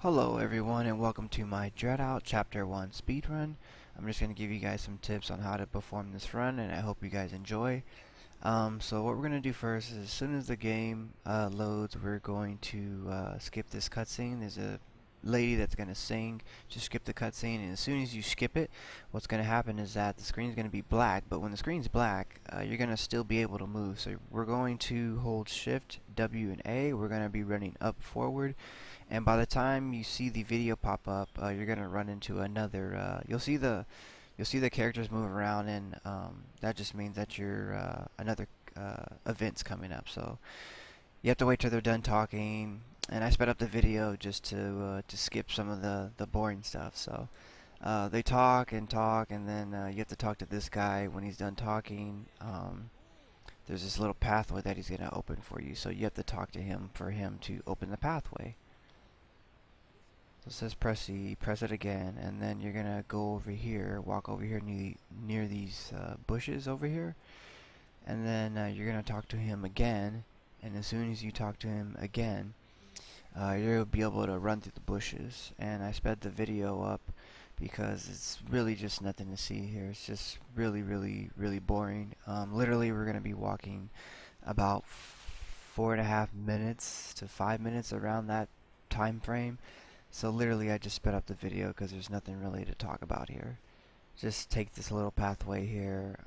Hello everyone and welcome to my Dreadout Chapter 1 Speedrun. I'm just going to give you guys some tips on how to perform this run and I hope you guys enjoy. So what we're going to do first is as soon as the game loads, we're going to skip this cutscene. There's a lady that's going to sing. Just skip the cutscene, and as soon as you skip it, what's going to happen is that the screen is going to be black, but when the screen's black, you're going to still be able to move. So we're going to hold Shift, W, and A. We're going to be running up forward. And by the time you see the video pop up, you're gonna run into another. You'll see the characters move around, and that just means that you're another event's coming up. So you have to wait till they're done talking. And I sped up the video just to skip some of the boring stuff. So they talk and talk, and then you have to talk to this guy when he's done talking. There's this little pathway that he's gonna open for you, so you have to talk to him for him to open the pathway. So it says press E, press it again, and then you're gonna go over here, walk over here near these bushes over here, and then you're gonna talk to him again. And as soon as you talk to him again, you'll be able to run through the bushes. And I sped the video up because it's really just nothing to see here. It's just really boring. Literally, we're gonna be walking about 4.5 minutes to 5 minutes around that time frame. So literally I just sped up the video because there's nothing really to talk about here. Just take this little pathway here.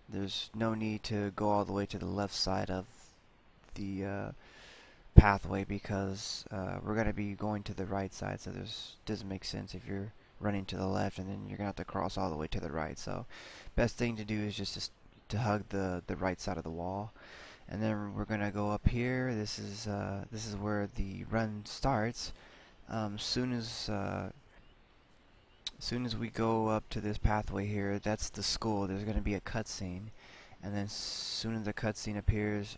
There's no need to go all the way to the left side of the pathway because we're going to be going to the right side, so this doesn't make sense if you're running to the left and then you're going to have to cross all the way to the right. So best thing to do is just to hug the right side of the wall. And then we're gonna go up here. This is where the run starts. Soon as we go up to this pathway here, that's the school. There's gonna be a cutscene, and then soon as the cutscene appears,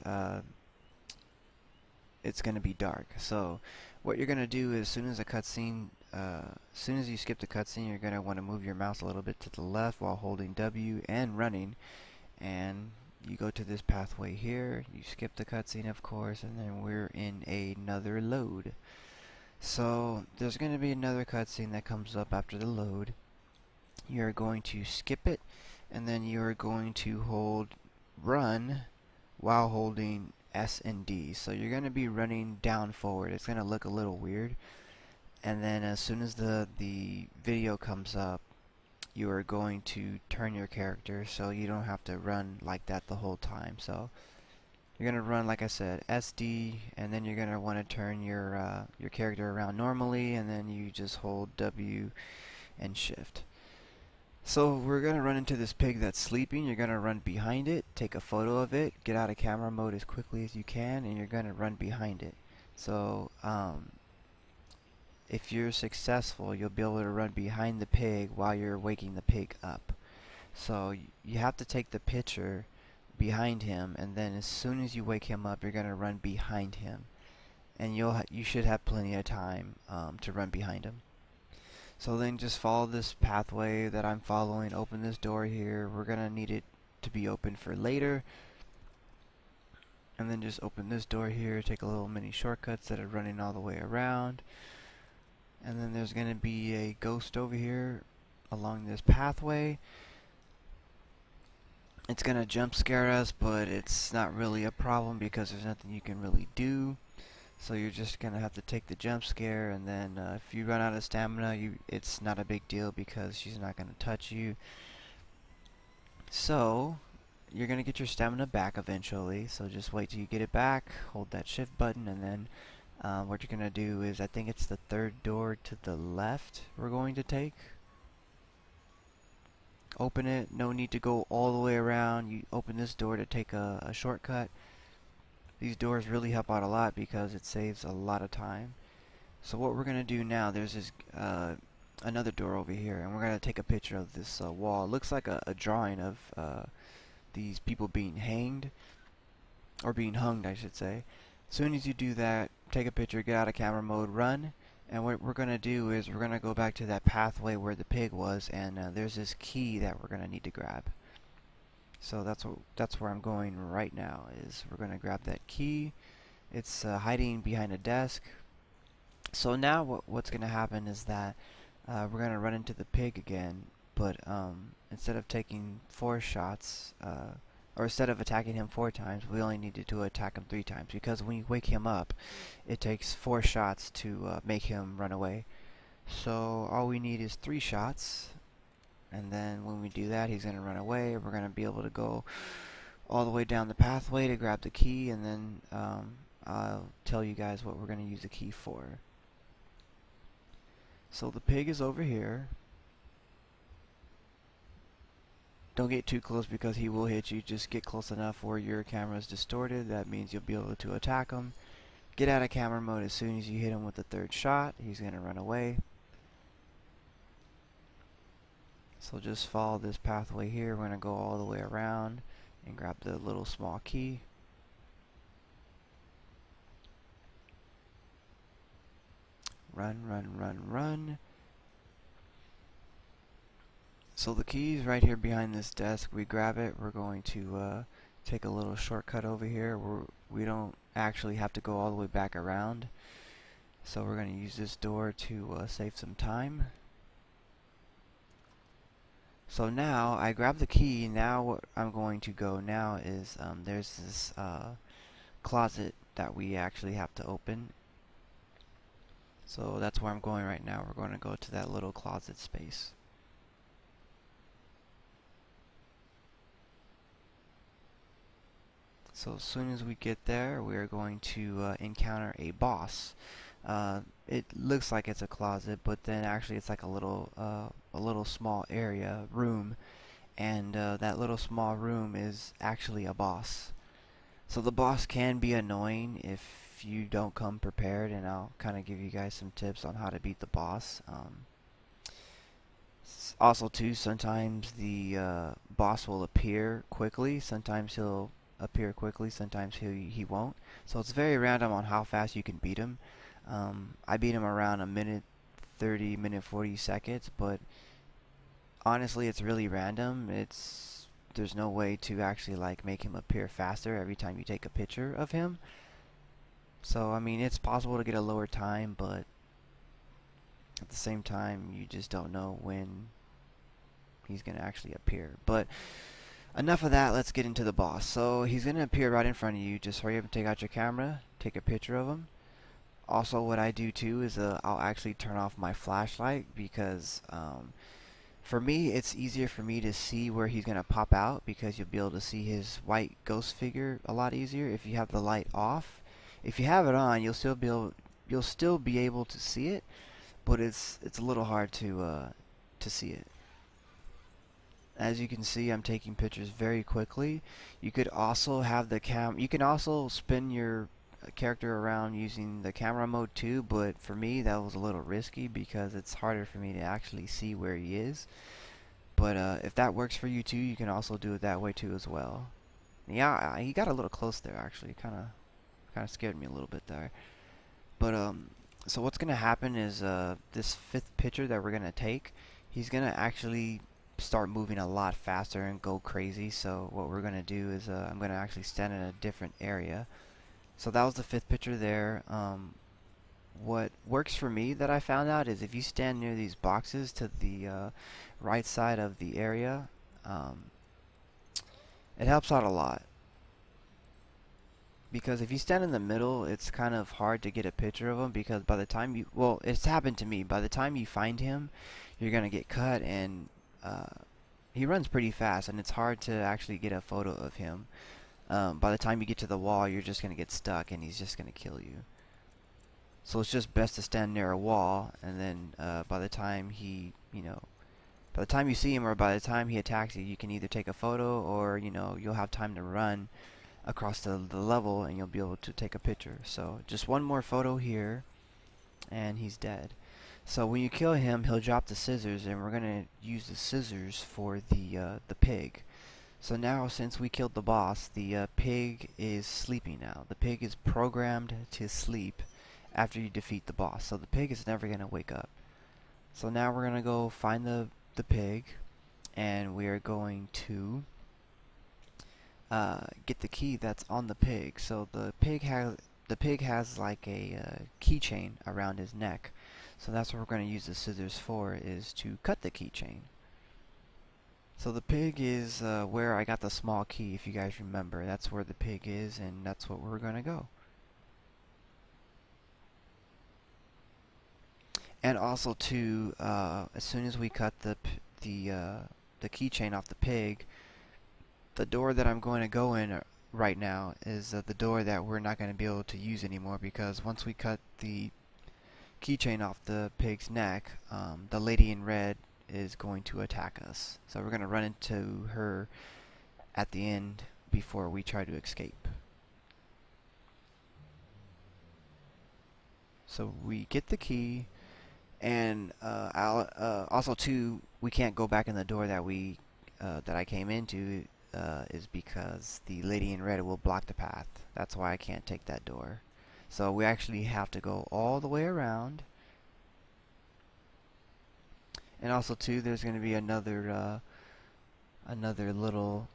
it's gonna be dark. So what you're gonna do is, soon as you skip the cutscene, you're gonna want to move your mouse a little bit to the left while holding W and running, and you go to this pathway here, you skip the cutscene of course, and then we're in another load. So there's going to be another cutscene that comes up after the load. You're going to skip it, and then you're going to hold run while holding S and D. So you're going to be running down forward. It's going to look a little weird. And then as soon as the video comes up, you are going to turn your character so you don't have to run like that the whole time. So you're going to run, like I said, SD, and then you're going to want to turn your character around normally, and then you just hold W and Shift. So we're going to run into this pig that's sleeping. You're going to run behind it, take a photo of it, get out of camera mode as quickly as you can, and you're going to run behind it. So if you're successful, you'll be able to run behind the pig while you're waking the pig up. So you have to take the picture behind him, and then as soon as you wake him up, you're going to run behind him. And you should have plenty of time to run behind him. So then just follow this pathway that I'm following. Open this door here. We're going to need it to be open for later. And then just open this door here. Take a little mini shortcuts that are running all the way around. And then there's going to be a ghost over here along this pathway. It's going to jump scare us, but it's not really a problem because there's nothing you can really do. So you're just going to have to take the jump scare, and then if you run out of stamina, it's not a big deal because she's not going to touch you. So you're going to get your stamina back eventually, so just wait till you get it back, hold that shift button, and then what you're going to do is, I think it's the third door to the left we're going to take. Open it, no need to go all the way around. You open this door to take a shortcut. These doors really help out a lot because it saves a lot of time. So what we're going to do now, there's this another door over here, and we're going to take a picture of this wall. It looks like a drawing of these people being hanged, or being hung I should say. As soon as you do that, take a picture, get out of camera mode, run, and what we're going to do is we're going to go back to that pathway where the pig was, and there's this key that we're going to need to grab. So that's where I'm going right now, is we're going to grab that key. It's hiding behind a desk. So now what's going to happen is that we're going to run into the pig again, but instead of taking 4 shots, or instead of attacking him 4 times, we only needed to attack him 3 times, because when you wake him up, it takes 4 shots to make him run away. So all we need is 3 shots, and then when we do that, he's going to run away. We're going to be able to go all the way down the pathway to grab the key, and then I'll tell you guys what we're going to use the key for. So the pig is over here. Don't get too close because he will hit you. Just get close enough where your camera is distorted. That means you'll be able to attack him. Get out of camera mode as soon as you hit him with the 3rd shot. He's going to run away. So just follow this pathway here. We're going to go all the way around and grab the little small key. Run, run, run, run. So the key is right here behind this desk. We grab it. We're going to take a little shortcut over here where we don't actually have to go all the way back around. So we're going to use this door to save some time. So now I grab the key. Now what I'm going to go now is there's this closet that we actually have to open. So that's where I'm going right now. We're going to go to that little closet space. So as soon as we get there, we are going to encounter a boss. It looks like it's a closet, but then actually it's like a little small area, room, and that little small room is actually a boss. So the boss can be annoying if you don't come prepared, and I'll kind of give you guys some tips on how to beat the boss. Also too, sometimes the boss will appear quickly. Sometimes he'll appear quickly, sometimes he won't. So it's very random on how fast you can beat him. I beat him around a minute 30, minute 40 seconds, but honestly it's really random. There's no way to actually like make him appear faster every time you take a picture of him. So I mean, it's possible to get a lower time, but at the same time you just don't know when he's gonna actually appear. But enough of that, let's get into the boss. So he's going to appear right in front of you. Just hurry up and take out your camera, take a picture of him. Also what I do too is I'll actually turn off my flashlight because for me it's easier for me to see where he's going to pop out, because you'll be able to see his white ghost figure a lot easier if you have the light off. If you have it on, you'll still be able to see it, but it's a little hard to see it. As you can see, I'm taking pictures very quickly. You could also have the you can also spin your character around using the camera mode too, but for me that was a little risky because it's harder for me to actually see where he is. But if that works for you too, you can also do it that way too as well. Yeah, he got a little close there actually. Kind of scared me a little bit there. But so what's gonna happen is this 5th picture that we're gonna take, he's gonna actually start moving a lot faster and go crazy. So what we're gonna do is I'm gonna actually stand in a different area. So that was the 5th picture there. What works for me that I found out is if you stand near these boxes to the right side of the area, it helps out a lot. Because if you stand in the middle, it's kind of hard to get a picture of him, because by the time you, well, it's happened to me, by the time you find him, you're gonna get cut, and he runs pretty fast, and it's hard to actually get a photo of him. By the time you get to the wall, you're just gonna get stuck, and he's just gonna kill you. So it's just best to stand near a wall, and then by the time he, by the time you see him, or by the time he attacks you, you can either take a photo, or you'll have time to run across the level, and you'll be able to take a picture. So just one more photo here, and he's dead. So when you kill him, he'll drop the scissors, and we're gonna use the scissors for the pig. So now, since we killed the boss, the pig is sleeping now. The pig is programmed to sleep after you defeat the boss. So the pig is never gonna wake up. So now we're gonna go find the pig, and we are going to get the key that's on the pig. So the the pig has like a keychain around his neck. So that's what we're going to use the scissors for, is to cut the keychain. So the pig is where I got the small key, if you guys remember. That's where the pig is, and that's what we're going to go. And also too, as soon as we cut the keychain off the pig, the door that I'm going to go in right now is the door that we're not going to be able to use anymore, because once we cut the keychain off the pig's neck, the lady in red is going to attack us. So we're going to run into her at the end before we try to escape. So we get the key, and also too, we can't go back in the door that I came into, is because the lady in red will block the path. That's why I can't take that door. So we actually have to go all the way around. And also too, there's going to be another little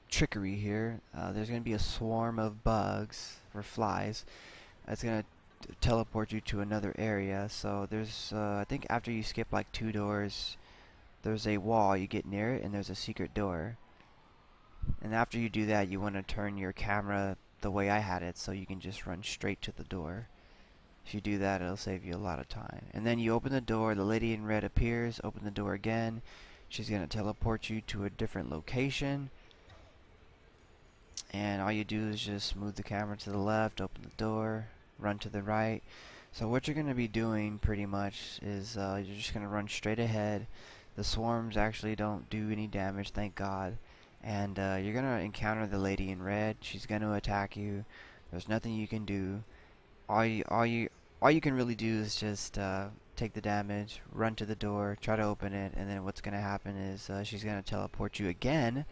trickery here. There's going to be a swarm of bugs or flies. That's going to teleport you to another area. So there's I think after you skip like 2 doors, there's a wall, you get near it, and there's a secret door. And after you do that, you want to turn your camera the way I had it, so you can just run straight to the door. If you do that, it'll save you a lot of time. And then you open the door, the lady in red appears, open the door again. She's going to teleport you to a different location. And all you do is just move the camera to the left, open the door, run to the right. So what you're going to be doing pretty much is you're just going to run straight ahead. The swarms actually don't do any damage, thank God. And you're going to encounter the lady in red. She's going to attack you. There's nothing you can do. All you can really do is just take the damage, run to the door, try to open it, and then what's going to happen is she's going to teleport you again,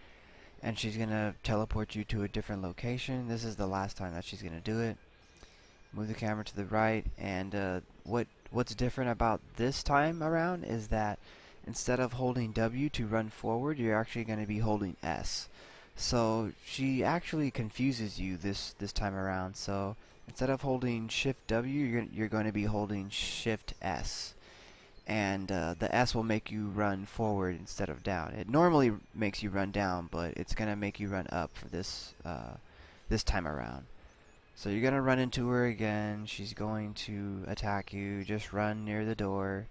and she's going to teleport you to a different location. This is the last time that she's going to do it. Move the camera to the right, and what's different about this time around is that instead of holding W to run forward, you're actually going to be holding S. So she actually confuses you this time around. So instead of holding Shift W, you're going to be holding Shift S. And the S will make you run forward instead of down. It normally makes you run down, but it's going to make you run up for this time around. So you're going to run into her again. She's going to attack you. Just run near the door.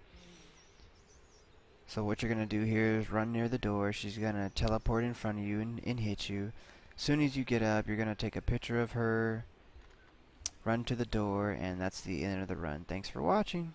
So what you're going to do here is run near the door. She's going to teleport in front of you and hit you. As soon as you get up, you're going to take a picture of her, run to the door, and that's the end of the run. Thanks for watching.